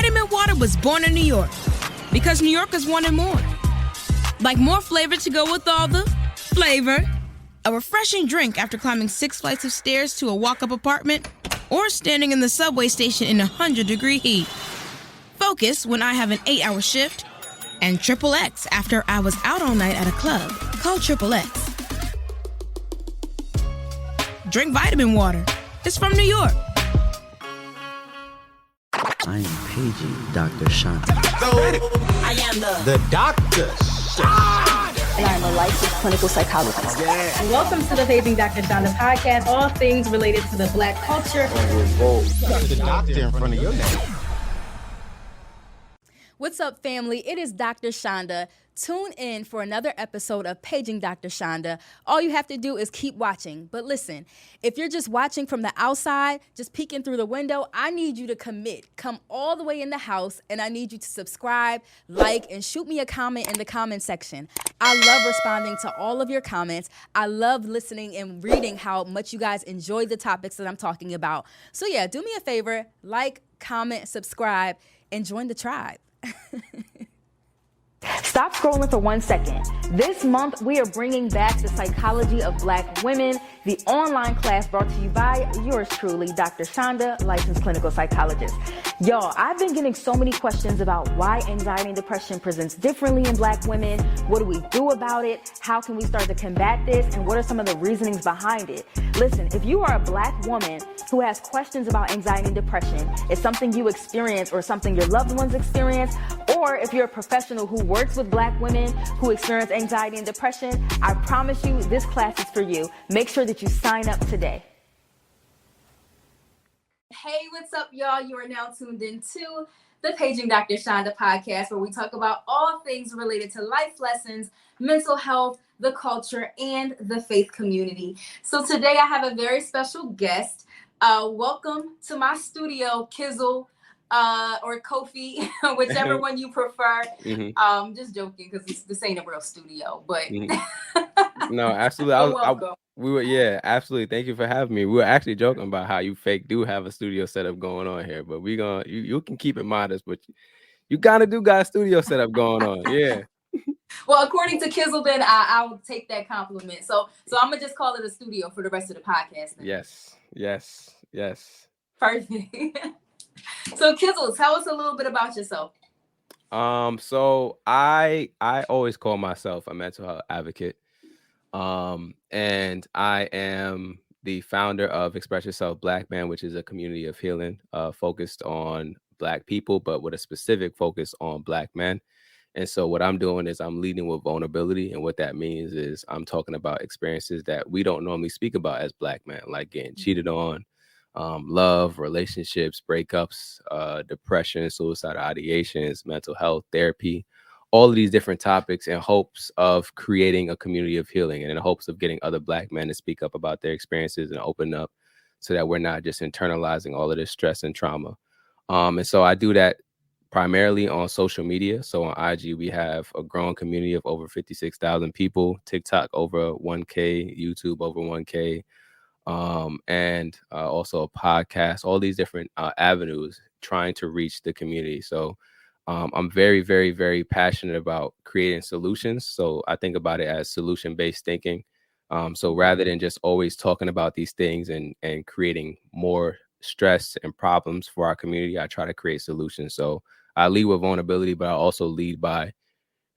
Vitamin Water was born in New York because New Yorkers wanted more. Like more flavor to go with all the flavor. A refreshing drink after climbing 6 flights of stairs to a walk-up apartment, or standing in the subway station in 100-degree heat. Focus when I have an 8-hour shift, and Triple X after I was out all night at a club called Triple X. Drink Vitamin Water. It's from New York. I am paging Dr. Chanda. I am the Dr. Chanda. And I'm a licensed clinical psychologist. Yeah. Welcome to the Paging Dr. Chanda podcast, all things related to the Black culture. Revolt. Got the doctor in front of your name. What's up, family? It is Dr. Chanda. Tune in for another episode of Paging Dr. Chanda. All you have to do is keep watching. But listen, if you're just watching from the outside, just peeking through the window, I need you to commit. Come all the way in the house, and I need you to subscribe, like, and shoot me a comment in the comment section. I love responding to all of your comments. I love listening and reading how much you guys enjoy the topics that I'm talking about. So yeah, do me a favor, like, comment, subscribe, and join the tribe. Stop scrolling for 1 second. This month, we are bringing back the Psychology of Black Women, the online class brought to you by yours truly, Dr. Chanda, licensed clinical psychologist. Y'all, I've been getting so many questions about why anxiety and depression presents differently in Black women. What do we do about it? How can we start to combat this? And what are some of the reasonings behind it? Listen, if you are a Black woman who has questions about anxiety and depression, it's something you experience or something your loved ones experience, or if you're a professional who works with Black women who experience anxiety and depression, I promise you this class is for you. Make sure that you sign up today. Hey, what's up, y'all? You are now tuned into the Paging Dr. Chanda podcast, where we talk about all things related to life lessons, mental health, the culture, and the faith community. So today I have a very special guest. Welcome to my studio, Kizzle. Or Kofi, whichever one you prefer. Mm-hmm. Just joking, because this ain't a real studio, but No, absolutely. Absolutely. Thank you for having me. We were actually joking about how you do have a studio setup going on here, but you can keep it modest, but you kind of got a studio setup going on. Yeah. Well, according to Kizzle, then I'll take that compliment. So I'm gonna just call it a studio for the rest of the podcast. Then. Yes. Perfect. So Kizzle, tell us a little bit about yourself. So I always call myself a mental health advocate. And I am the founder of Express Yourself Black Man, which is a community of healing, focused on Black people, but with a specific focus on Black men. And so what I'm doing is I'm leading with vulnerability. And what that means is I'm talking about experiences that we don't normally speak about as Black men, like getting cheated on, love, relationships, breakups, depression, suicidal ideations, mental health, therapy, all of these different topics in hopes of creating a community of healing and in hopes of getting other Black men to speak up about their experiences and open up so that we're not just internalizing all of this stress and trauma. And so I do that primarily on social media. So on IG, we have a growing community of over 56,000 people, TikTok over 1K, YouTube over 1K. And also a podcast, all these different avenues trying to reach the community. So I'm very, very, very passionate about creating solutions. So I think about it as solution-based thinking. So rather than just always talking about these things and creating more stress and problems for our community, I try to create solutions. So I lead with vulnerability, but I also lead by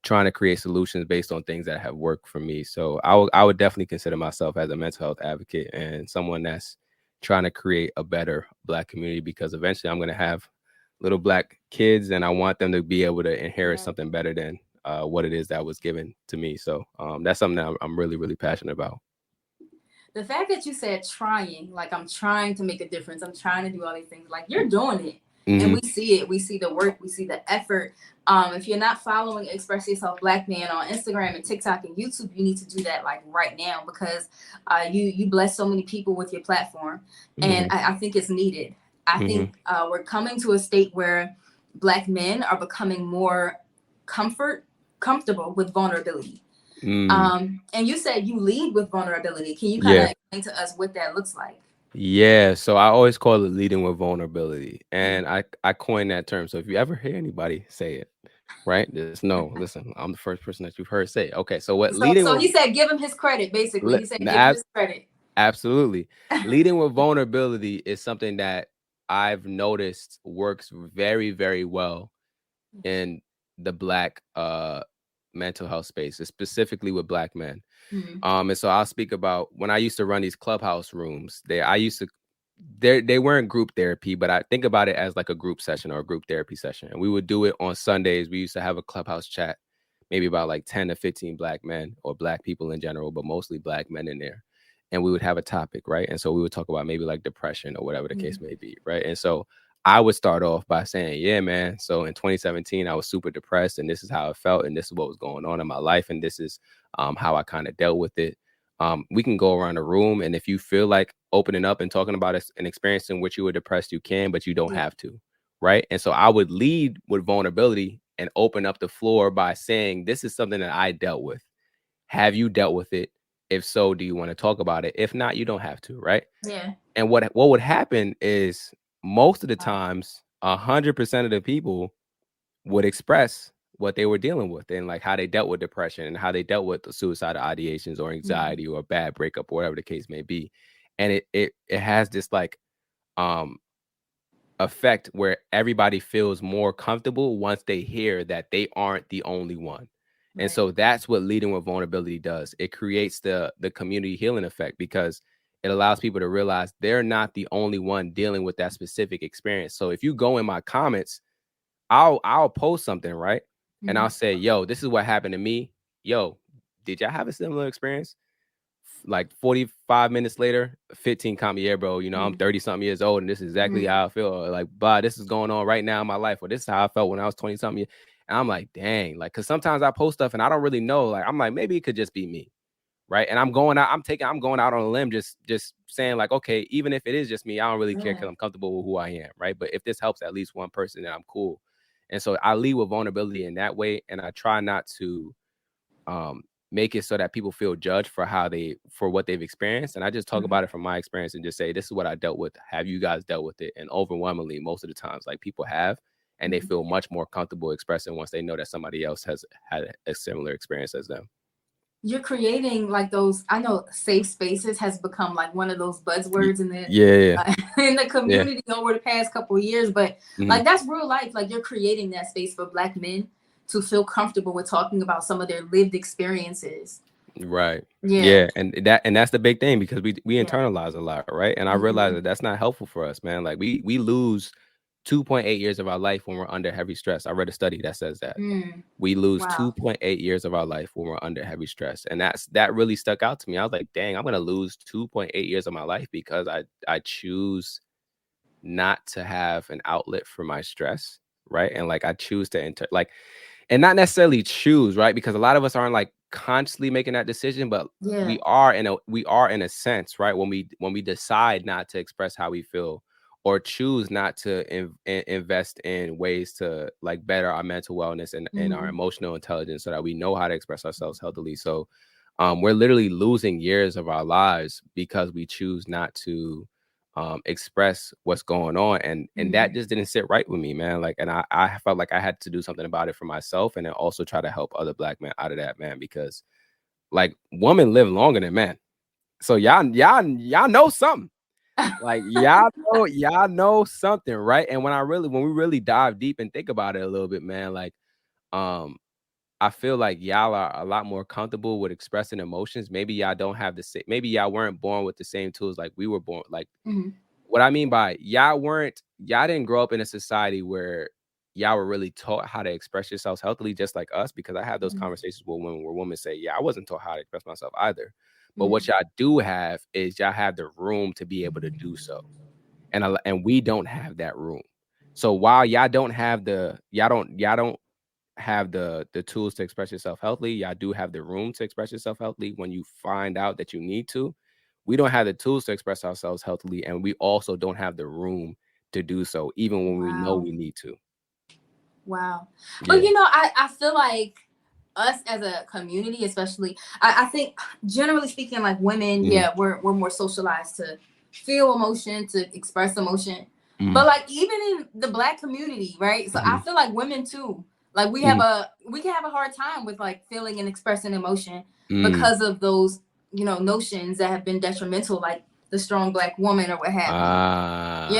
trying to create solutions based on things that have worked for me. So I would definitely consider myself as a mental health advocate and someone that's trying to create a better Black community, because eventually I'm going to have little Black kids and I want them to be able to inherit something better than what it is that was given to me. So that's something that I'm really, really passionate about. The fact that you said trying, like I'm trying to make a difference, I'm trying to do all these things, like you're doing it. Mm-hmm. And we see it. We see the work. We see the effort. If you're not following Express Yourself Black Man on Instagram and TikTok and YouTube, you need to do that like right now, because you bless so many people with your platform. And I think it's needed. I think we're coming to a state where Black men are becoming more comfortable with vulnerability. And you said you lead with vulnerability. Can you kind of explain to us what that looks like? Yeah, so I always call it leading with vulnerability, and I coined that term. So if you ever hear anybody say it, right, just know, listen, I'm the first person that you've heard say it. Okay, so what leading So with he said, give him his credit. Basically, he said, give him his credit. absolutely, leading with vulnerability is something that I've noticed works very, very well in the Black mental health space, specifically with Black men. And so I'll speak about when I used to run these clubhouse rooms. They weren't group therapy, but I think about it as like a group session or a group therapy session. And we would do it on Sundays. We used to have a clubhouse chat, maybe about like 10 to 15 Black men or Black people in general, but mostly Black men in there. And we would have a topic, right? And so we would talk about maybe like depression or whatever the case may be, right? And so I would start off by saying, yeah, man. So in 2017, I was super depressed, and this is how I felt, and this is what was going on in my life, and this is how I kind of dealt with it. We can go around the room, and if you feel like opening up and talking about an experience in which you were depressed, you can, but you don't have to, right? And so I would lead with vulnerability and open up the floor by saying, this is something that I dealt with. Have you dealt with it? If so, do you want to talk about it? If not, you don't have to, right? Yeah. And what would happen is most of the times, 100% of the people would express what they were dealing with and like how they dealt with depression and how they dealt with the suicidal ideations or anxiety or a bad breakup or whatever the case may be. And it has this like effect where everybody feels more comfortable once they hear that they aren't the only one. And so that's what leading with vulnerability does. It creates the community healing effect because it allows people to realize they're not the only one dealing with that specific experience. So if you go in my comments, I'll post something, right? And I'll say, yo, this is what happened to me. Yo, did y'all have a similar experience? Like 45 minutes later, 15 comment, yeah, bro, you know, I'm 30 something years old and this is exactly how I feel. Or like, blah, this is going on right now in my life. Or this is how I felt when I was 20 something. And I'm like, dang, like, cause sometimes I post stuff and I don't really know. Like, I'm like, maybe it could just be me. Right. And I'm going out on a limb, just saying like, okay, even if it is just me, I don't really care because I'm comfortable with who I am. Right. But if this helps at least one person, then I'm cool. And so I lead with vulnerability in that way. And I try not to make it so that people feel judged for what they've experienced. And I just talk about it from my experience and just say, this is what I dealt with. Have you guys dealt with it? And overwhelmingly, most of the times, like people have, and they feel much more comfortable expressing once they know that somebody else has had a similar experience as them. You're creating like those, I know safe spaces has become like one of those buzzwords in the in the community over the past couple of years, but like that's real life. Like you're creating that space for Black men to feel comfortable with talking about some of their lived experiences. Right. Yeah. And that's the big thing because we internalize a lot, right? And I realize that that's not helpful for us, man. Like we lose 2.8 years of our life when we're under heavy stress. I read a study that says that we lose 2.8 years of our life when we're under heavy stress. And that really stuck out to me. I was like, dang, I'm going to lose 2.8 years of my life because I choose not to have an outlet for my stress. Right. And like, I choose to and not necessarily choose, right? Because a lot of us aren't like consciously making that decision, but we are in a sense, right? When we decide not to express how we feel or choose not to invest in ways to like better our mental wellness and our emotional intelligence so that we know how to express ourselves healthily. So we're literally losing years of our lives because we choose not to express what's going on. And that just didn't sit right with me, man. Like, and I felt like I had to do something about it for myself and then also try to help other Black men out of that, man, because like women live longer than men. So y'all know something. Like y'all know something, right? And when we really dive deep and think about it a little bit, man, like I feel like y'all are a lot more comfortable with expressing emotions. Maybe y'all don't have the same, maybe y'all weren't born with the same tools like we were born. Like what I mean by y'all didn't grow up in a society where y'all were really taught how to express yourselves healthily, just like us, because I have those conversations with women where women say, yeah, I wasn't taught how to express myself either. But what y'all do have is y'all have the room to be able to do so. And we don't have that room. So while y'all don't have the tools to express yourself healthily, y'all do have the room to express yourself healthily when you find out that you need to. We don't have the tools to express ourselves healthily, and we also don't have the room to do so, even when we know we need to. Wow. But you know, I feel like us as a community, especially, I think generally speaking, like women, we're more socialized to feel emotion, to express emotion. Mhm. But like even in the Black community, right? So I feel like women too, like we can have a hard time with like feeling and expressing emotion because of those, notions that have been detrimental, like the strong Black woman or what have you.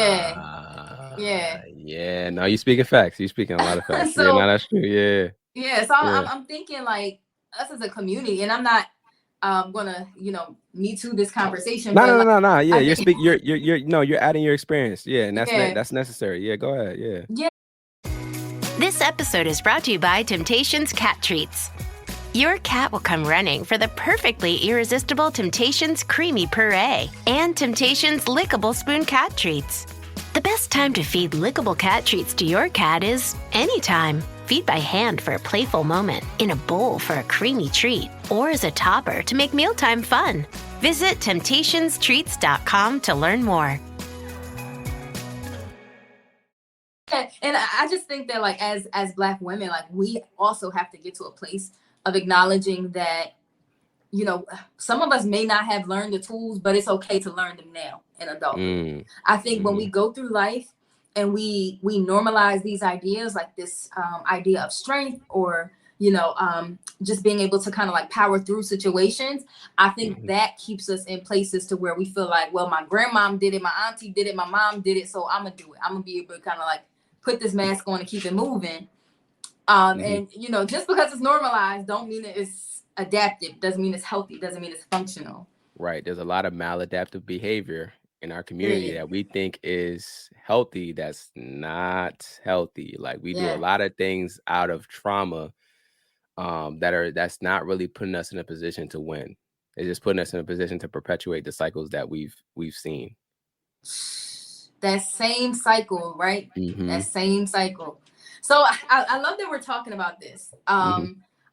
Yeah. No, you speaking facts. You speaking a lot of facts. Yeah, no, So that's true. Yeah. so I'm thinking like us as a community, and I'm not gonna me too this conversation, but like, No. Yeah, I think, you're adding your experience. Yeah, and yeah. that's necessary. Yeah, go ahead. Yeah. This episode is brought to you by Temptations Cat Treats. Your cat will come running for the perfectly irresistible Temptations Creamy Puree and Temptations Lickable Spoon Cat Treats. The best time to feed lickable cat treats to your cat is anytime. Feed by hand for a playful moment, in a bowl for a creamy treat, or as a topper to make mealtime fun. Visit temptationstreats.com to learn more. And I just think that like as Black women, like we also have to get to a place of acknowledging that, some of us may not have learned the tools, but it's okay to learn them now in adulthood. I think when we go through life and we normalize these ideas, like this idea of strength, or just being able to kind of like power through situations, I think that keeps us in places to where we feel like, well, my grandmom did it, my auntie did it, my mom did it, so I'm gonna do it. I'm gonna be able to kind of like put this mask on and keep it moving. And just because it's normalized don't mean that it's adaptive, doesn't mean it's healthy, doesn't mean it's functional. Right. There's a lot of maladaptive behavior in our community that we think is healthy that's not healthy. Like we do a lot of things out of trauma that's not really putting us in a position to win. It's just putting us in a position to perpetuate the cycles that we've seen. That same cycle, right? That same cycle. So I love that we're talking about this.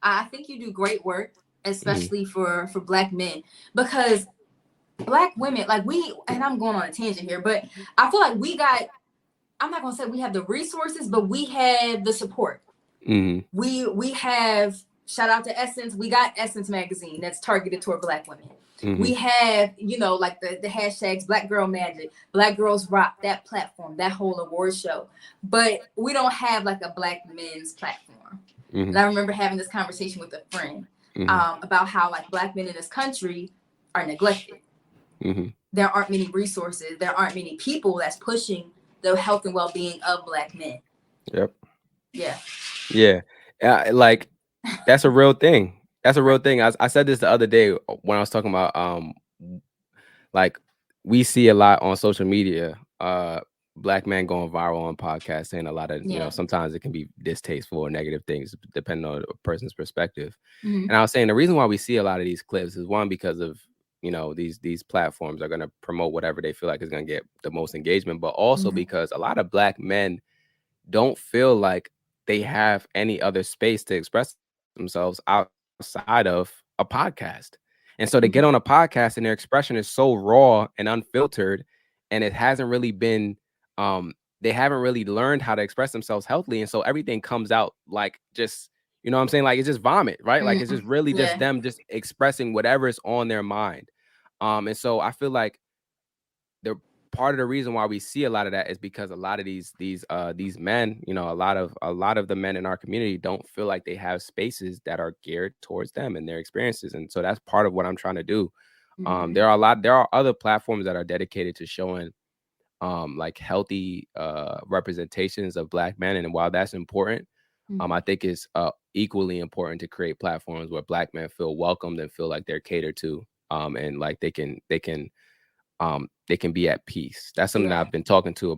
I think you do great work, especially for Black men, because Black women, like and I'm going on a tangent here, but I feel like I'm not gonna say we have the resources, but we have the support. We have, shout out to Essence, we got Essence magazine that's targeted toward Black women. We have, like the hashtags Black Girl Magic, Black Girls Rock, that platform, that whole award show. But we don't have like a Black men's platform. And I remember having this conversation with a friend about how like Black men in this country are neglected. There aren't many resources. There aren't many people that's pushing the health and well-being of Black men. Yep. Yeah. Like that's a real thing. That's a real thing. I said this the other day when I was talking about like we see a lot on social media, Black men going viral on podcasts saying a lot of, sometimes it can be distasteful or negative things depending on a person's perspective. And I was saying the reason why we see a lot of these clips is one, because of, these platforms are going to promote whatever they feel like is going to get the most engagement, but also because a lot of Black men don't feel like they have any other space to express themselves outside of a podcast. And so they get on a podcast and their expression is so raw and unfiltered, and it hasn't really been they haven't really learned how to express themselves healthily, and so everything comes out like just, what I'm saying, like it's just vomit, right? Like it's just really just them just expressing whatever is on their mind. And so I feel like the part of the reason why we see a lot of that is because a lot of these men, a lot of the men in our community don't feel like they have spaces that are geared towards them and their experiences. And so that's part of what I'm trying to do. There are other platforms that are dedicated to showing like healthy representations of Black men. And while that's important, I think it's equally important to create platforms where Black men feel welcomed and feel like they're catered to, and like they can be at peace. That's something that I've been talking to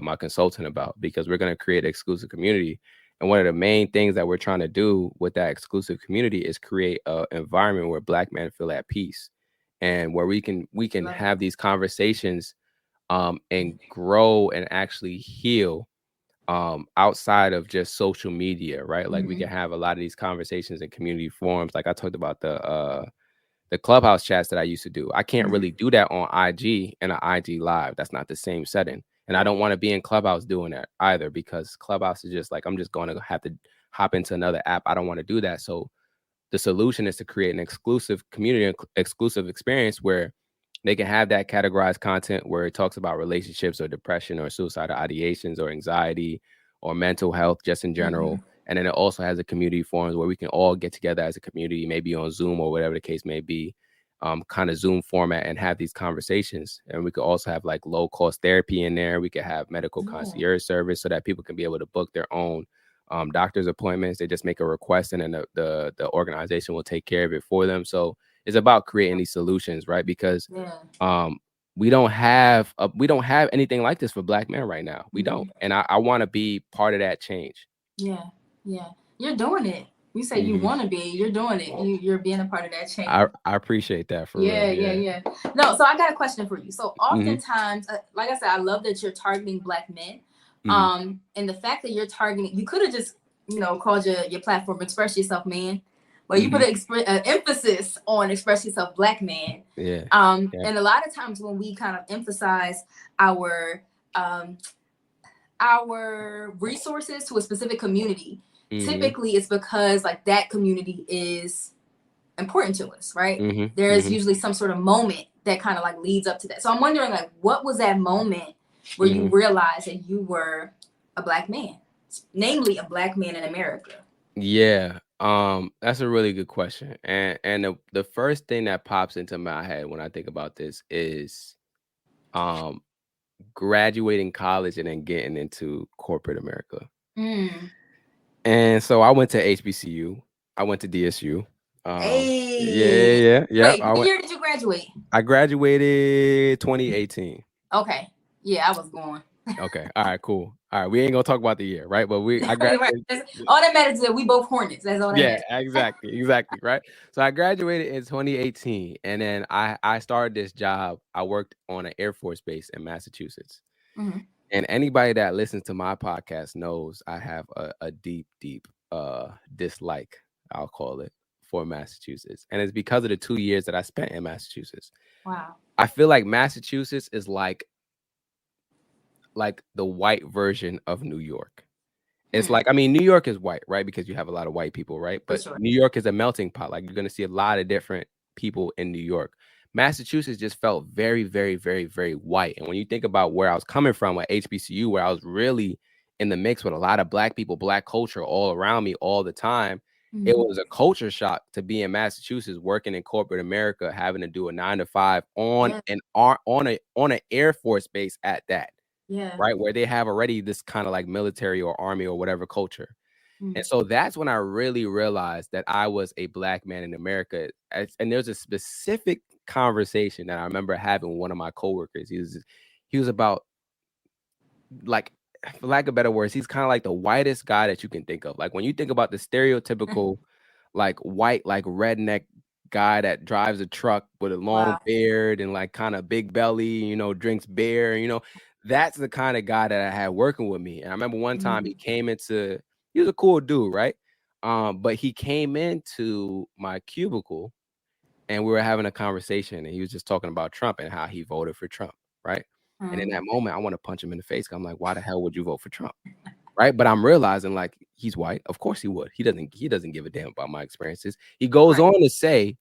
my consultant about, because we're going to create an exclusive community. And one of the main things that we're trying to do with that exclusive community is create an environment where Black men feel at peace, and where we can have these conversations and grow and actually heal outside of just social media, right? Like we can have a lot of these conversations in community forums. Like I talked about the Clubhouse chats that I used to do. I can't really do that on IG and an IG live. That's not the same setting. And I don't want to be in Clubhouse doing that either, because Clubhouse is just like, I'm just going to have to hop into another app. I don't want to do that. So the solution is to create an exclusive community, exclusive experience where They can have that categorized content where it talks about relationships or depression or suicidal ideations or anxiety or mental health just in general. And then it also has a community forums where we can all get together as a community, maybe on Zoom or whatever the case may be, kind of Zoom format, and have these conversations. And we could also have like low cost therapy in there. We could have medical concierge service so that people can be able to book their own doctor's appointments. They just make a request, and then the organization will take care of it for them. So it's about creating these solutions, right? Because we don't have anything like this for Black men right now. We don't. And I want to be part of that change. Yeah. You're doing it. You say you want to be, you're doing it. You're being a part of that change. I appreciate that for real. Yeah. No, so I got a question for you. So oftentimes, like I said, I love that you're targeting Black men. And the fact that you're targeting, you could have just, called your platform Express Yourself Man, but you put an emphasis on Express Yourself Black Man. And a lot of times when we kind of emphasize our resources to a specific community, typically it's because like that community is important to us, right? There's usually some sort of moment that kind of like leads up to that. So I'm wondering, like, what was that moment where you realized that you were a Black man, namely a Black man in America? Yeah, that's a really good question. And the first thing that pops into my head when I think about this is graduating college and then getting into corporate America. And so I went to HBCU. I went to DSU. Yeah. Wait, what year did you graduate? I graduated 2018. Okay. Yeah, I was going. Okay. All right, cool. All right. We ain't gonna talk about the year, right? But I graduated. All that matters is that we both Hornets. That's all that matters. Exactly. Right. So I graduated in 2018, and then I started this job. I worked on an Air Force base in Massachusetts. And anybody that listens to my podcast knows I have a deep dislike, I'll call it, for Massachusetts. And it's because of the 2 years that I spent in Massachusetts. Wow. I feel like Massachusetts is like the white version of New York. It's like, I mean, New York is white, right? Because you have a lot of white people, right? But New York is a melting pot. Like, you're going to see a lot of different people in New York. Massachusetts just felt very, very, very, very white. And when you think about where I was coming from at HBCU, where I was really in the mix with a lot of Black people, Black culture all around me all the time, it was a culture shock to be in Massachusetts, working in corporate America, having to do a 9-to-5 on an Air Force base at that. Right, where they have already this kind of like military or army or whatever culture. And so that's when I really realized that I was a Black man in America. And there's a specific conversation that I remember having with one of my coworkers. He was about, like, for lack of better words, he's kind of like the whitest guy that you can think of. Like, when you think about the stereotypical like white, like redneck guy that drives a truck with a long beard and like kind of big belly, drinks beer, that's the kind of guy that I had working with me. And I remember one time he was a cool dude, right? But he came into my cubicle and we were having a conversation, and he was just talking about Trump and how he voted for Trump, right? And in that moment, I want to punch him in the face. I'm like, why the hell would you vote for Trump? Right? But I'm realizing, like, he's white. Of course he would. He doesn't give a damn about my experiences. He goes on to say,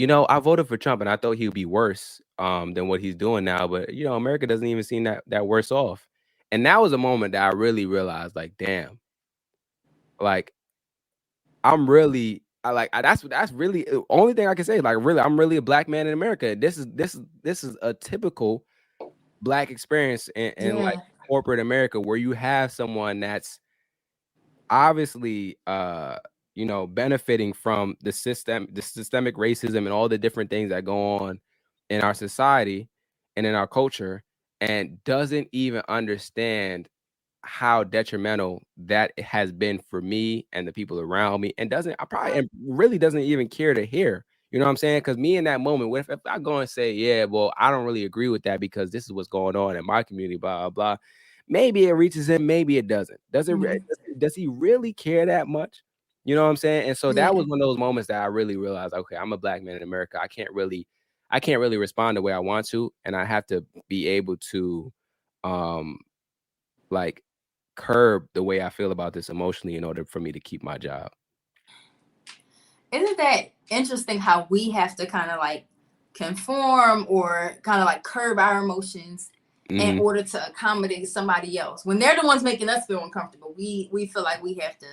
I voted for Trump and I thought he would be worse than what he's doing now. But, America doesn't even seem that worse off. And that was a moment that I really realized, like, damn, like, that's really the only thing I can say. Like, really, I'm really a Black man in America. This is a typical Black experience in like corporate America, where you have someone that's obviously benefiting from the systemic racism and all the different things that go on in our society and in our culture, and doesn't even understand how detrimental that has been for me and the people around me, and really doesn't even care to hear. You know what I'm saying? Because me in that moment, if I go and say, yeah, well, I don't really agree with that because this is what's going on in my community, blah, blah, blah. Maybe it reaches him, maybe it doesn't. Does he really care that much? You know what I'm saying? And so that was one of those moments that I really realized, okay, I'm a Black man in America. I can't really respond the way I want to, and I have to be able to like curb the way I feel about this emotionally in order for me to keep my job. Isn't that interesting how we have to kind of like conform or kind of like curb our emotions in order to accommodate somebody else when they're the ones making us feel uncomfortable. We feel like we have to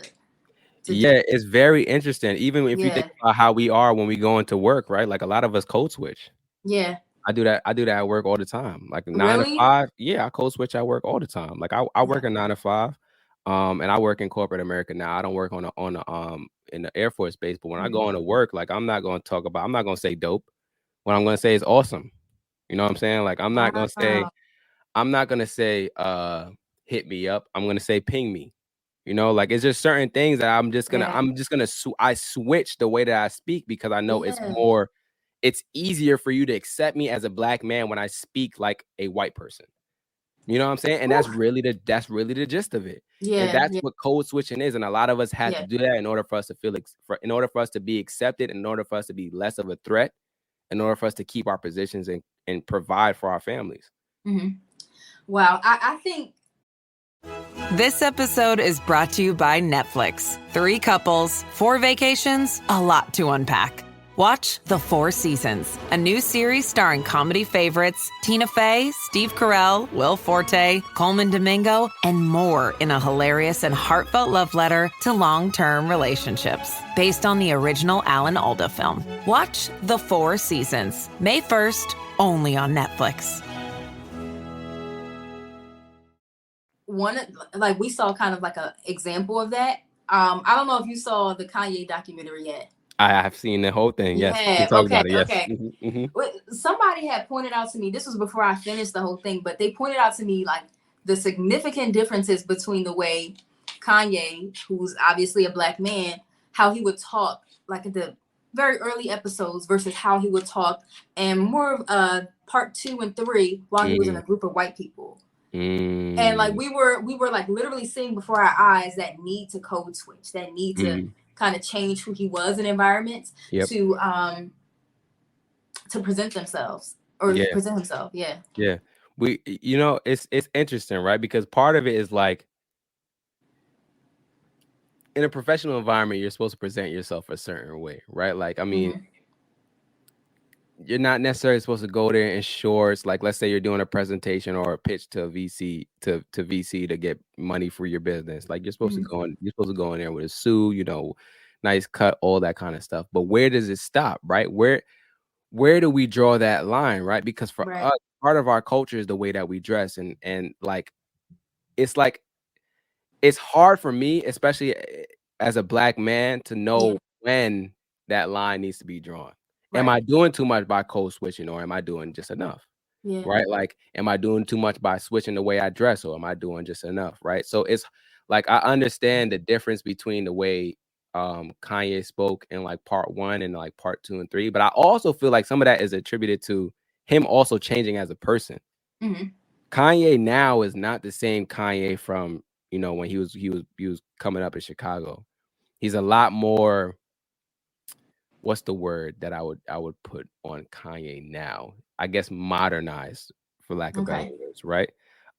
yeah, it's very interesting. Even if you think about how we are when we go into work, right? Like a lot of us code switch. Yeah. I do that at work all the time. Like 9 to Really? 5. Yeah, I code switch at work all the time. Like I work a 9 to 5. And I work in corporate America now. I don't work on in the Air Force base, but when I go into work, like I'm not going to say dope. What I'm going to say is awesome. You know what I'm saying? Like I'm not going to say hit me up. I'm going to say ping me. You know, like it's just certain things that I switch the way that I speak because I know it's easier for you to accept me as a black man when I speak like a white person. You know what I'm saying? And that's really the gist of it. Yeah. And that's what code switching is. And a lot of us had to do that in order for us to in order for us to be accepted, in order for us to be less of a threat, in order for us to keep our positions and provide for our families. Wow. I think This episode is brought to you by Netflix. 3 couples, 4 vacations, a lot to unpack. Watch The 4 Seasons, a new series starring comedy favorites Tina Fey, Steve Carell, Will Forte, Coleman Domingo, and more in a hilarious and heartfelt love letter to long-term relationships. Based on the original Alan Alda film. Watch The 4 Seasons, May 1st, only on Netflix. We saw kind of like an example of that. I don't know if you saw the Kanye documentary yet. I have seen the whole thing. Yes. Okay. Somebody had pointed out to me, this was before I finished the whole thing, but they pointed out to me like the significant differences between the way Kanye, who's obviously a black man, how he would talk like at the very early episodes versus how he would talk and more of part 2 and 3 while he was in a group of white people. And like we were like literally seeing before our eyes that need to code switch, that need to kind of change who he was in environments to present themselves or present himself. Yeah. We, it's interesting, right? Because part of it is like in a professional environment, you're supposed to present yourself a certain way, right? Like, I mean, you're not necessarily supposed to go there in shorts. Like, let's say you're doing a presentation or a pitch to a VC to VC to get money for your business. Like, you're supposed to go in there with a suit, nice cut, all that kind of stuff. But where does it stop, right? Where do we draw that line, right? Because for us, part of our culture is the way that we dress, and like, it's hard for me, especially as a black man, to know when that line needs to be drawn. Am I doing too much by code switching, or am I doing just enough? Right? Like, am I doing too much by switching the way I dress, or am I doing just enough? Right? So it's like, I understand the difference between the way Kanye spoke in like part 1 and like part 2 and 3, but I also feel like some of that is attributed to him also changing as a person. Kanye now is not the same Kanye from when he was coming up in Chicago. He's a lot more. What's the word that I would put on Kanye now? I guess modernized, for lack of better words, right?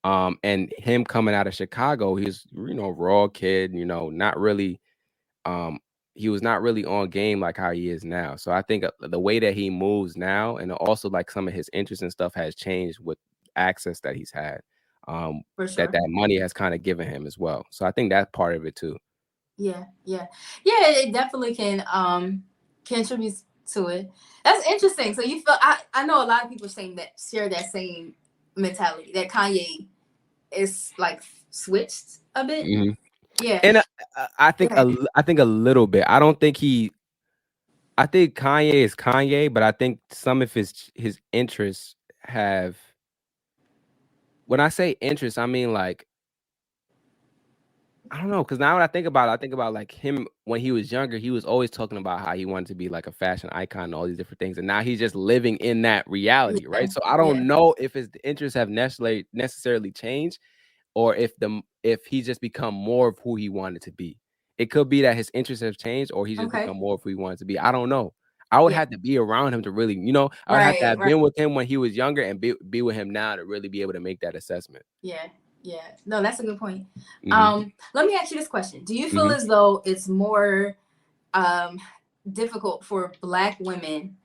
And him coming out of Chicago, he's raw kid, not really. He was not really on game like how he is now. So I think the way that he moves now, and also like some of his interests and stuff, has changed with access that he's had. That money has kind of given him as well. So I think that's part of it too. Yeah. It definitely can contribute to it. That's interesting. So you feel I know a lot of people saying that share that same mentality that Kanye is like switched a bit. Yeah, and I think a little bit. I don't think I think Kanye is Kanye, but I think some of his interests have. When I say interests, I mean like, I don't know, because now when I think about like him when he was younger, he was always talking about how he wanted to be like a fashion icon and all these different things, and now he's just living in that reality, right? So I don't know if his interests have necessarily changed, or if he's just become more of who he wanted to be. It could be that his interests have changed, or he's just become more of who he wanted to be. I don't know. I would have to be around him to really, I would have to have been with him when he was younger and be with him now to really be able to make that assessment. Yeah. No, that's a good point. Let me ask you this question. Do you feel as though it's more difficult for Black women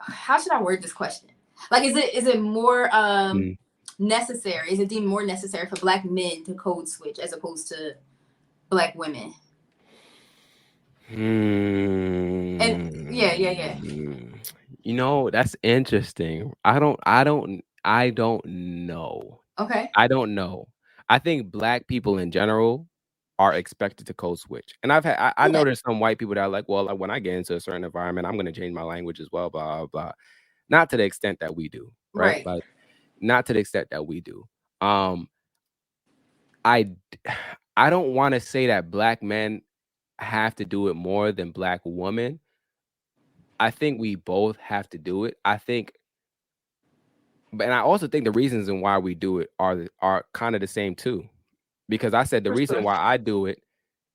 how should I word this question? Like, is it more necessary? Is it deemed more necessary for Black men to code switch as opposed to Black women? And yeah. You know, that's interesting. I don't know. Okay. I don't know. I think Black people in general are expected to code switch. And I know there's some white people that are like, well, like, when I get into a certain environment, I'm going to change my language as well, blah, blah, blah. Not to the extent that we do, right? Like, not to the extent that we do. I don't want to say that Black men have to do it more than Black women. I think we both have to do it. And I also think the reasons and why we do it are kind of the same too. Because I said the reason why I do it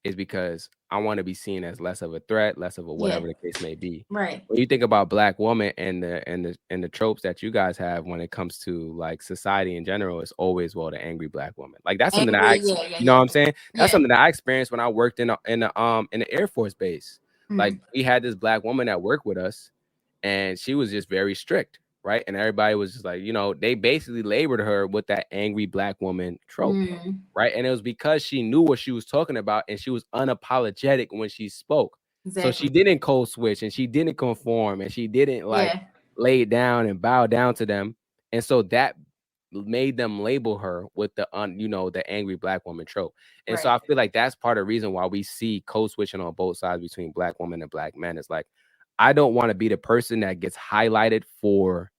is because I want to be seen as less of a threat, less of a whatever the case may be. Right. When you think about Black woman and the tropes that you guys have when it comes to like society in general, it's always, well, the angry Black woman. Like, that's something that you know what I'm saying? That's something that I experienced when I worked in the Air Force base. Like, we had this Black woman that worked with us, and she was just very strict, right? And everybody was just like, you know, they basically labored her with that angry Black woman trope, right? And it was because she knew what she was talking about, and she was unapologetic when she spoke. So she didn't code switch, and she didn't conform, and she didn't lay down and bow down to them. And so that made them label her with the angry Black woman trope. And so I feel like that's part of the reason why we see code switching on both sides between Black women and Black men. It's like, I don't want to be the person that gets highlighted for,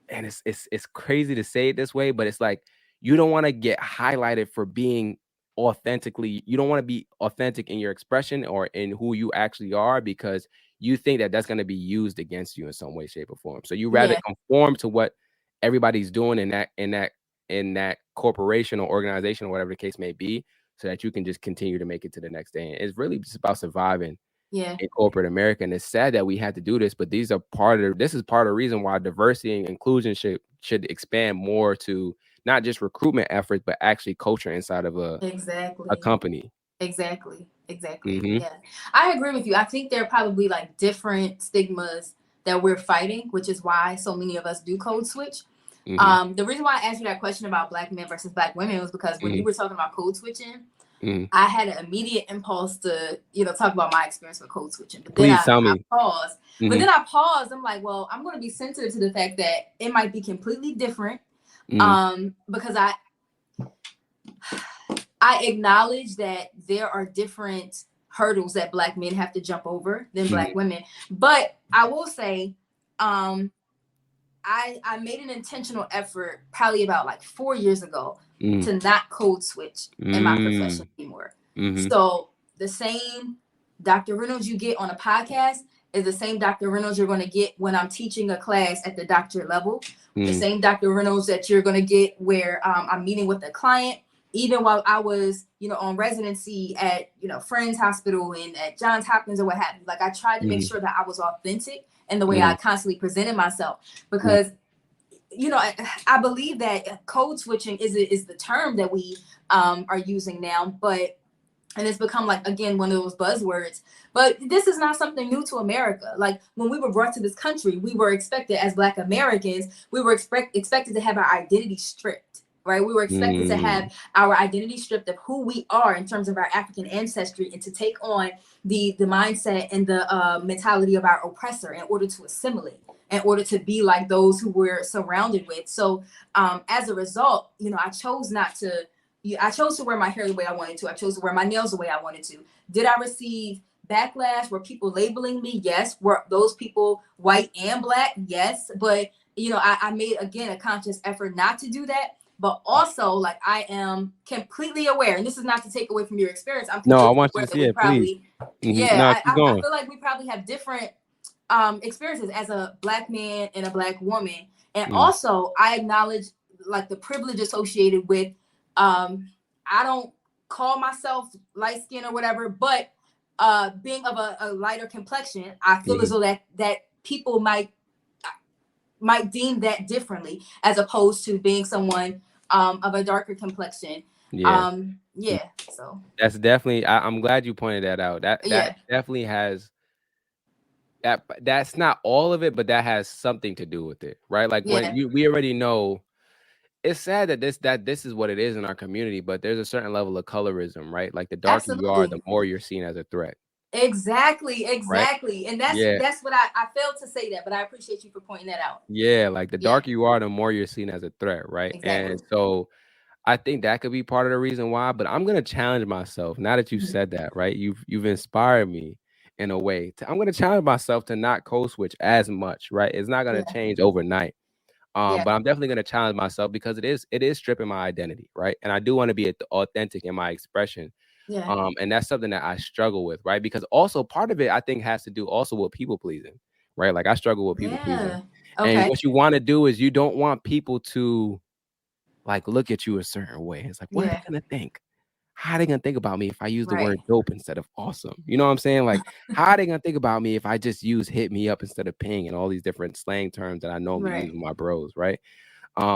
and it's crazy to say it this way, but it's like, you don't want to get highlighted for being authentically, you don't want to be authentic in your expression or in who you actually are, because you think that that's going to be used against you in some way, shape, or form. So you rather conform to what everybody's doing in that corporation or organization or whatever the case may be, so that you can just continue to make it to the next day. And it's really just about surviving in corporate America. And it's sad that we had to do this, but this is part of the reason why diversity and inclusion should expand more to not just recruitment efforts, but actually culture inside of a company. Exactly. Yeah, I agree with you. I think there are probably like different stigmas that we're fighting, which is why so many of us do code switch. The reason why I asked you that question about Black men versus Black women was because when you were talking about code switching, I had an immediate impulse to, talk about my experience with code switching. But then I paused. But then I paused. I'm like, well, I'm going to be sensitive to the fact that it might be completely different. Because I acknowledge that there are different hurdles that Black men have to jump over than Black women. But I will say, I made an intentional effort probably about like 4 years ago to not code switch in my profession anymore. So the same Dr. Reynolds you get on a podcast is the same Dr. Reynolds you're going to get when I'm teaching a class at the doctorate level. The same Dr. Reynolds that you're going to get where I'm meeting with a client. Even while I was, on residency at, Friends Hospital and at Johns Hopkins or what have you. Like, I tried to make sure that I was authentic in the way I constantly presented myself, because I believe that code switching is the term that we are using now, and it's become like, again, one of those buzzwords. But this is not something new to America. Like, when we were brought to this country, we were expected as Black Americans, we were expected to have our identity stripped, right? We were expected to have our identity stripped of who we are in terms of our African ancestry, and to take on the mindset and the mentality of our oppressor in order to assimilate, in order to be like those who we're surrounded with. So as a result, I chose to wear my hair the way I wanted to. I chose to wear my nails the way I wanted to. Did I receive backlash? Were people labeling me? Yes. Were those people white and Black? Yes. But, I made, again, a conscious effort not to do that. But also, like, I am completely aware, and this is not to take away from your experience. I want you to see it, please. I feel like we probably have different experiences as a Black man and a Black woman. And also, I acknowledge, like, the privilege associated with, I don't call myself light skin or whatever, but being of a lighter complexion, I feel as though that people might deem that differently, as opposed to being someone of a darker complexion. So that's definitely, I'm glad you pointed that out. That definitely has, that's not all of it, but that has something to do with it, right? Like when Yeah. we already know. It's sad that this is what it is in our community, but there's a certain level of colorism, right? Like the darker you are, the Absolutely. more you're seen as a threat, Exactly. right? And that's Yeah, what I failed to say that, but I appreciate you for pointing that out. yeah. Like the Yeah. darker you are, the more you're seen as a threat, right? Exactly. And so I think that could be part of the reason why. But I'm gonna challenge myself. Now that you Mhm. said that, right? You've inspired me in a way. I'm gonna challenge myself to not code switch as much, right? It's not gonna Yeah. change overnight. Yeah. But I'm definitely gonna challenge myself because it is stripping my identity, right? And I do want to be authentic in my expression. Yeah. And that's something that I struggle with, right? Because also part of it I think has to do also with people pleasing, right? Like I struggle with people pleasing. Yeah. And Okay. what you want to do is you don't want people to like look at you a certain way. It's like, what are they Yeah. gonna think? How are they gonna think about me if I use the Right. word dope instead of awesome? You know what I'm saying? Like, how are they gonna think about me if I just use hit me up instead of ping and all these different slang terms that I normally use Right. with my bros, right?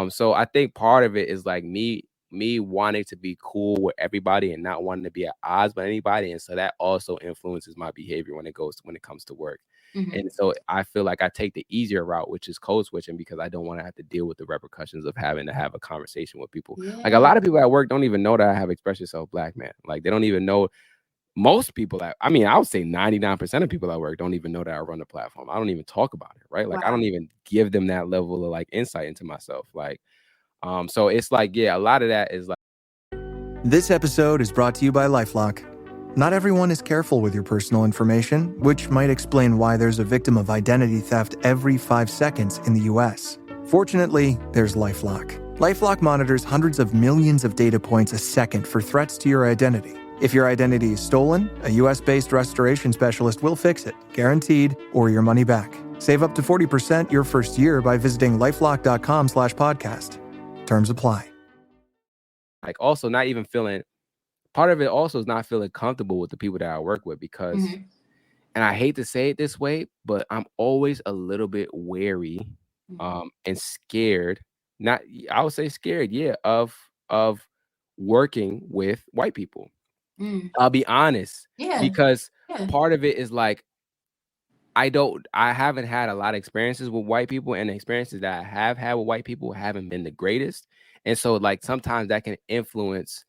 So I think part of it is like me wanting to be cool with everybody and not wanting to be at odds with anybody. And so that also influences my behavior when it comes to work. Mhm. And so I feel like I take the easier route, which is code switching, because I don't want to have to deal with the repercussions of having to have a conversation with people. Like a Yeah. lot of people at work don't even know that I have express yourself black man. Like they don't even know. Most people I would say 99% of people at work don't even know that I run the platform. I don't even talk about it, right? Like I Wow. don't even give them that level of like insight into myself. Like, so it's like, yeah, a lot of that is like, This episode is brought to you by LifeLock. Not everyone is careful with your personal information, which might explain why there's a victim of identity theft every 5 seconds in the US. Fortunately, there's LifeLock. LifeLock monitors hundreds of millions of data points a second for threats to your identity. If your identity is stolen, a US-based restoration specialist will fix it, guaranteed, or your money back. Save up to 40% your first year by visiting lifelock.com/podcast. Terms apply. also not even feeling, part of it also is not feeling comfortable with the people that I work with because, Mhm. and I hate to say it this way, but I'm always a little bit wary, Mhm. and scared, not, I would say scared, yeah, of working with white people. Mm. I'll be honest, Yeah. because Yeah. part of it is like, I haven't had a lot of experiences with white people, and the experiences that I have had with white people haven't been the greatest. And so like sometimes that can influence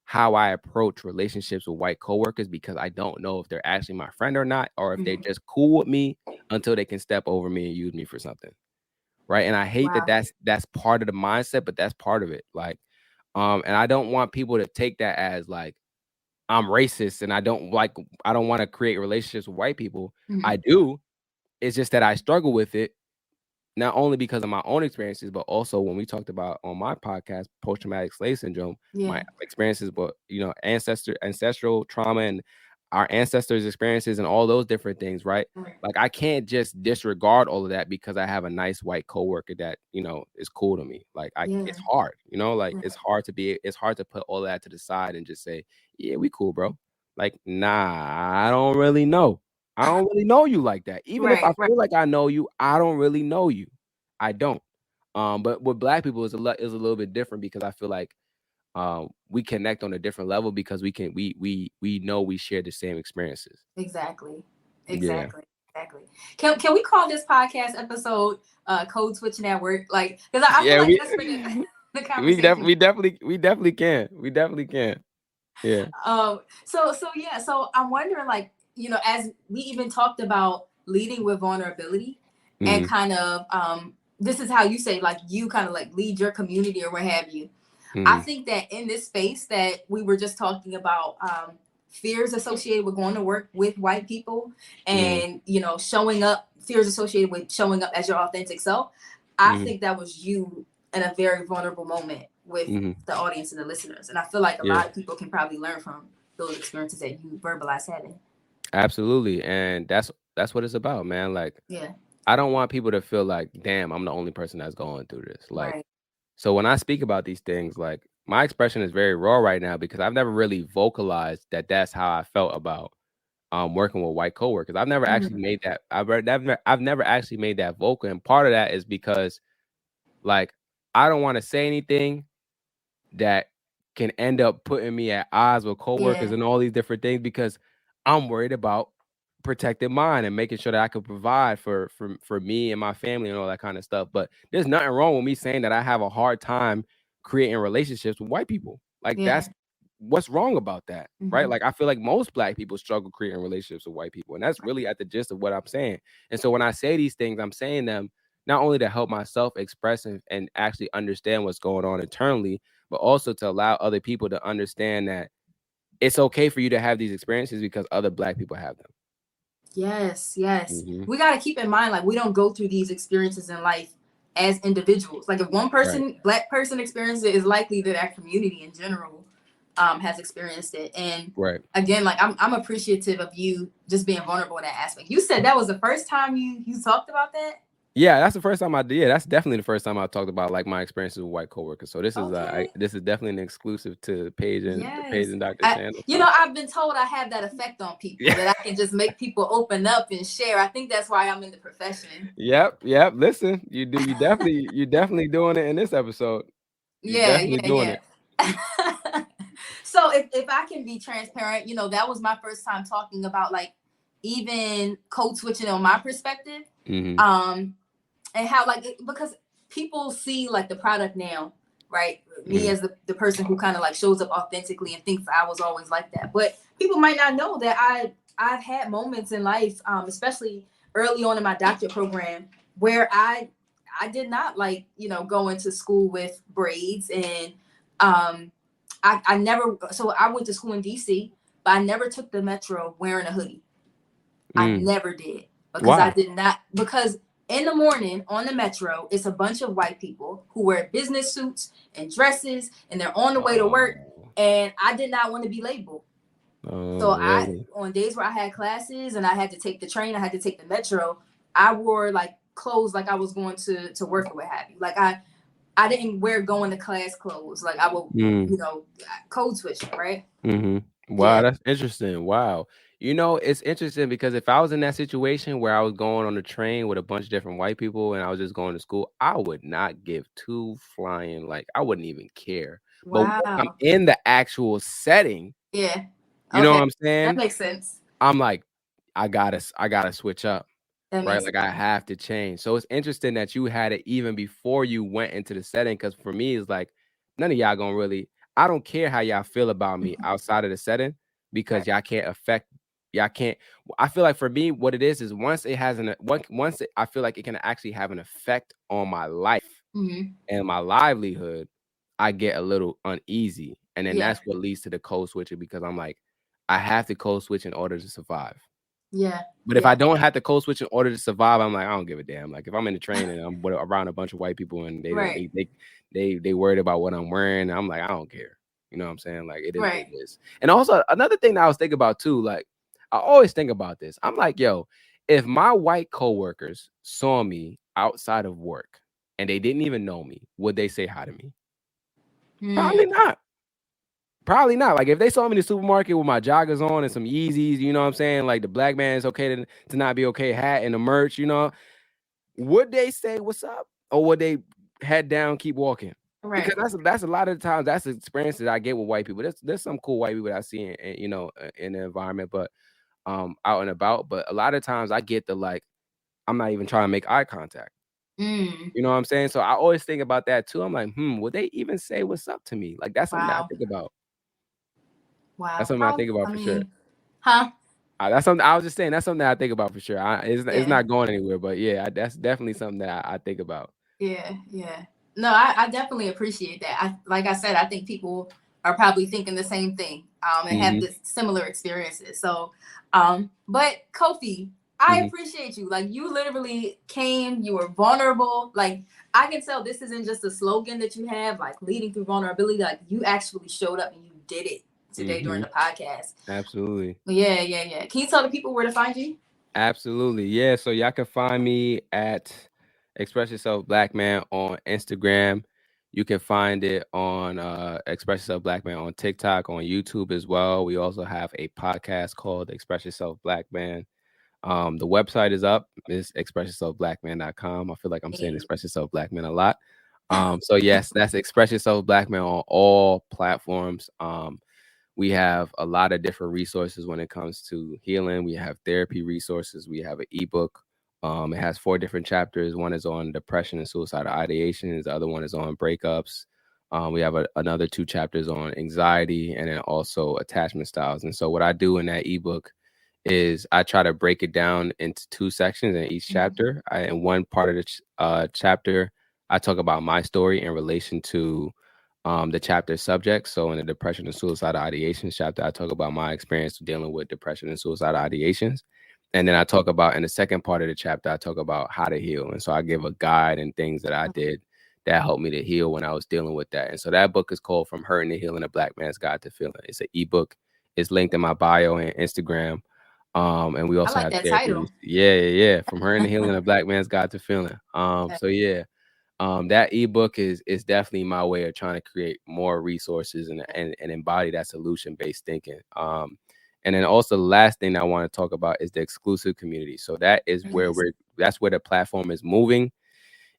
how I approach relationships with white coworkers because I don't know if they're actually my friend or not, or if they're Mhm. just cool with me until they can step over me and use me for something. Right. And I hate that Wow. that's part of the mindset, but that's part of it. Like, and I don't want people to take that as like I'm racist and I don't want to create relationships with white people. I Mhm. do. It's just that I struggle with it, not only because of my own experiences, but also when we talked about on my podcast, post-traumatic slave syndrome, my Yeah. experiences, but ancestral trauma and our ancestors' experiences and all those different things, right? Right. Like I can't just disregard all of that because I have a nice white coworker that, is cool to me. Like Yeah. it's hard, like Right. it's hard to put all that to the side and just say, yeah, we cool, bro. Like, nah, I don't really know. I don't really know you like that. Even if I Right. Right. feel like I know you, I don't really know you. I don't. But with black people is a little bit different because I feel like we connect on a different level because we know we share the same experiences. Exactly. Yeah. Exactly. Exactly. Can we call this podcast episode Code Switching at Work? Like, because I feel Yeah, like we that's where the, the we conversation. definitely can. We definitely can. Yeah. So yeah, so I'm wondering, like, as we even talked about leading with vulnerability and Mhm. kind of this is how you say, like, you kind of like lead your community or what have you. I Mhm. think that in this space that we were just talking about, fears associated with going to work with white people Mhm. and showing up, fears associated with showing up as your authentic self. I Mhm. think that was you in a very vulnerable moment with Mhm. the audience and the listeners. And I feel like a Yeah. lot of people can probably learn from those experiences that you verbalize having. Absolutely. And that's what it's about, man. Like Yeah. I don't want people to feel like, damn, I'm the only person that's going through this. Like, Right. so when I speak about these things, like my expression is very raw right now because I've never really vocalized that that's how I felt about working with white coworkers. I've never actually Mhm. made that. I've never actually made that vocal, and part of that is because like I don't want to say anything that can end up putting me at odds with coworkers Yeah. and all these different things because I'm worried about protected mine and making sure that I could provide for me and my family and all that kind of stuff. But there's nothing wrong with me saying that I have a hard time creating relationships with white people. Like that's what's wrong about that, right? Like I feel like most Black people struggle creating relationships with white people, and that's really at the gist of what I'm saying. And so when I say these things, I'm saying them not only to help myself express and actually understand what's going on internally, but also to allow other people to understand that it's okay for you to have these experiences because other Black people have them. Yes. We got to keep in mind, like, we don't go through these experiences in life as individuals. Like, if one person, Black person experienced it, it's likely that that community in general has experienced it. And again, like, I'm appreciative of you just being vulnerable in that aspect. You said that was the first time you talked about that? Yeah, that's the first time I did. That's definitely the first time I talked about like my experiences with white coworkers. So this is this is definitely an exclusive to Paige and Dr. Chanda. You know, I've been told I have that effect on people that I can just make people open up and share. I think that's why I'm in the profession. Yep. Listen, you definitely doing it in this episode. Doing it. So if I can be transparent, you know, that was my first time talking about like even code switching on my perspective. And how, like, because people see like the product now, right? Me as the person who kind of like shows up authentically and thinks I was always like that. But people might not know that I've had moments in life, especially early on in my doctorate program, where I did not like, you know, go into school with braids. And I never, so I went to school in DC, but I never took the metro wearing a hoodie. I never did because I did not, because in the morning on the metro, it's a bunch of white people who wear business suits and dresses, and they're on the way to work. And I did not want to be labeled. So really? On days where I had classes and I had to take the train, I had to take the metro, I wore like clothes like I was going to work or what have you. Like I didn't wear going to class clothes. Like I would, you know, code switching, right? Wow, that's interesting. Wow. You know, it's interesting because if I was in that situation where I was going on the train with a bunch of different white people and I was just going to school, I would not give two flying, like I wouldn't even care. Wow. But when I'm in the actual setting, you know what I'm saying? That makes sense. I'm like, I gotta switch up. Right? Like I have to change. So it's interesting that you had it even before you went into the setting. Cause for me, it's like none of y'all gonna really, I don't care how y'all feel about me outside of the setting because y'all can't I feel like for me, what it is once it has I feel like it can actually have an effect on my life and my livelihood, I get a little uneasy. And then that's what leads to the code switching because I'm like, I have to code switch in order to survive. But if I don't have to code switch in order to survive, I'm like, I don't give a damn. Like if I'm in the train and I'm around a bunch of white people and they worried about what I'm wearing, I'm like, I don't care. You know what I'm saying? Like it is what it is. And also another thing that I was thinking about too, like I always think about this. I'm like, yo, if my white coworkers saw me outside of work and they didn't even know me, would they say hi to me? Probably not. Probably not. Like if they saw me in the supermarket with my joggers on and some Yeezys, you know what I'm saying? Like the black man is okay to not be okay hat and the merch, you know, would they say what's up? Or would they head down, keep walking? Because that's a lot of the times that's the experiences I get with white people. There's some cool white people that I see in you know, in the environment, but out and about. But a lot of times I get the like, I'm not even trying to make eye contact. You know what I'm saying? So I always think about that too. I'm like, would they even say what's up to me? Like that's something that I think about. Wow. That's something I think about for sure. That's something I was just saying. That's something that I think about for sure. It's not going anywhere, but yeah, that's definitely something that I think about. Yeah. No, I definitely appreciate that. Like I said, I think people are probably thinking the same thing and have this similar experiences. So, but Kofi, I appreciate you. Like you literally came, you were vulnerable. Like I can tell this isn't just a slogan that you have, like leading through vulnerability. Like you actually showed up and you did it today during the podcast. Absolutely. Yeah. Can you tell the people where to find you? Absolutely. Yeah. So y'all can find me at Express Yourself Black Man on Instagram. You can find it on Express Yourself Black Man on TikTok, on YouTube as well. We also have a podcast called Express Yourself Black Man. The website is up. It's expressyourselfblackman.com. I feel like I'm saying Express Yourself Black Man a lot. So yes, that's Express Yourself Black Man on all platforms. We have a lot of different resources when it comes to healing. We have therapy resources. We have an ebook. It has 4 different chapters. One is on depression and suicidal ideations. The other one is on breakups. We have another 2 chapters on anxiety, and then also attachment styles. And so what I do in that ebook is I try to break it down into 2 sections in each chapter. In one part of the chapter, I talk about my story in relation to the chapter subject. So in the depression and suicidal ideations chapter, I talk about my experience dealing with depression and suicidal ideations. And then I talk about, in the second part of the chapter, I talk about how to heal. And so I give a guide and things that I did that helped me to heal when I was dealing with that. And so that book is called From Hurting to Healing, A Black Man's Guide to Feeling. It's an ebook. It's linked in my bio and Instagram. And we also have that therapy. title. Yeah. From Hurting to Healing, A Black Man's Guide to Feeling. So yeah. That ebook is definitely my way of trying to create more resources and embody that solution-based thinking. And then also the last thing I want to talk about is the exclusive community. So that is where that's where the platform is moving.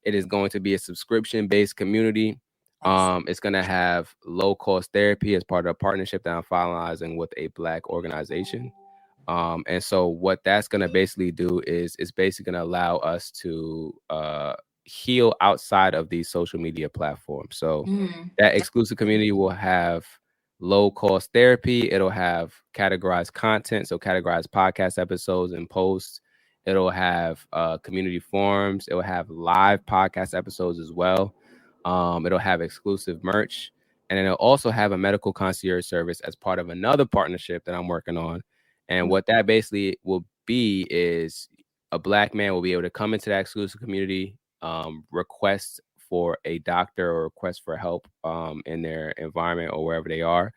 It is going to be a subscription-based community. It's going to have low-cost therapy as part of a partnership that I'm finalizing with a Black organization. And so what that's going to basically do is it's basically going to allow us to heal outside of these social media platforms. So that exclusive community will have low cost therapy. It'll have categorized content, so categorized podcast episodes and posts. It'll have community forums. It'll have live podcast episodes as well. It'll have exclusive merch, and then it'll also have a medical concierge service as part of another partnership that I'm working on. And what that basically will be is a Black man will be able to come into that exclusive community, request for a doctor or request for help in their environment or wherever they are.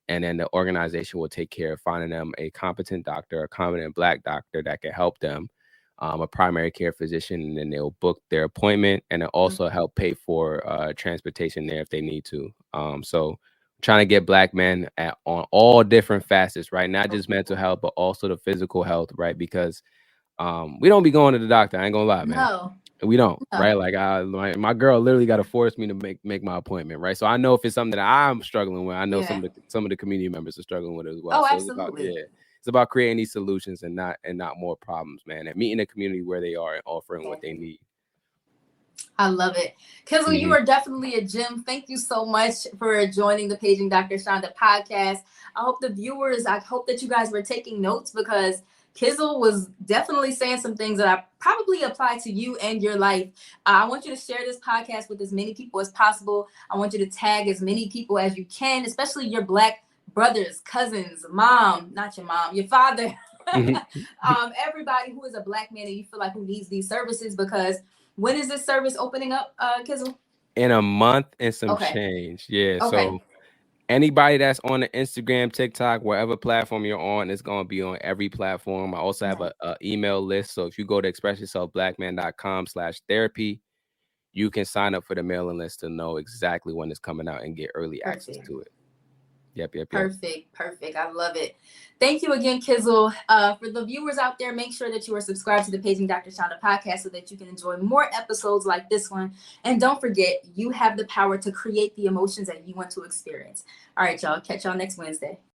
And then the organization will take care of finding them a competent doctor, a competent Black doctor that can help them, a primary care physician, and then they'll book their appointment, and it'll also help pay for transportation there if they need to. So trying to get Black men on all different facets, right? Not just mental health, but also the physical health, right? Because we don't be going to the doctor. I ain't gonna lie, man. No. We don't, right? Like my girl literally got to force me to make my appointment, right? So I know if it's something that I'm struggling with, I know some of the community members are struggling with it as well. Oh, so absolutely. It's about creating these solutions and not more problems, man. And meeting the community where they are and offering what they need. I love it. Kizzle, you are definitely a gem. Thank you so much for joining the Paging Dr. Chanda podcast. I hope that you guys were taking notes, because Kizzle was definitely saying some things that I probably apply to you and your life. I want you to share this podcast with as many people as possible. I want you to tag as many people as you can, especially your Black brothers, cousins, your father, everybody who is a Black man and you feel like who needs these services. Because when is this service opening up, Kizzle? In a month and some change. Yeah. Okay. So anybody that's on the Instagram, TikTok, wherever platform you're on, it's going to be on every platform. I also have a email list. So if you go to expressyourselfblackman.com/therapy, you can sign up for the mailing list to know exactly when it's coming out and get early access to it. Yep. Perfect. I love it. Thank you again, Kizzle. For the viewers out there, make sure that you are subscribed to the Paging Dr. Chanda podcast so that you can enjoy more episodes like this one. And don't forget, you have the power to create the emotions that you want to experience. All right, y'all. Catch y'all next Wednesday.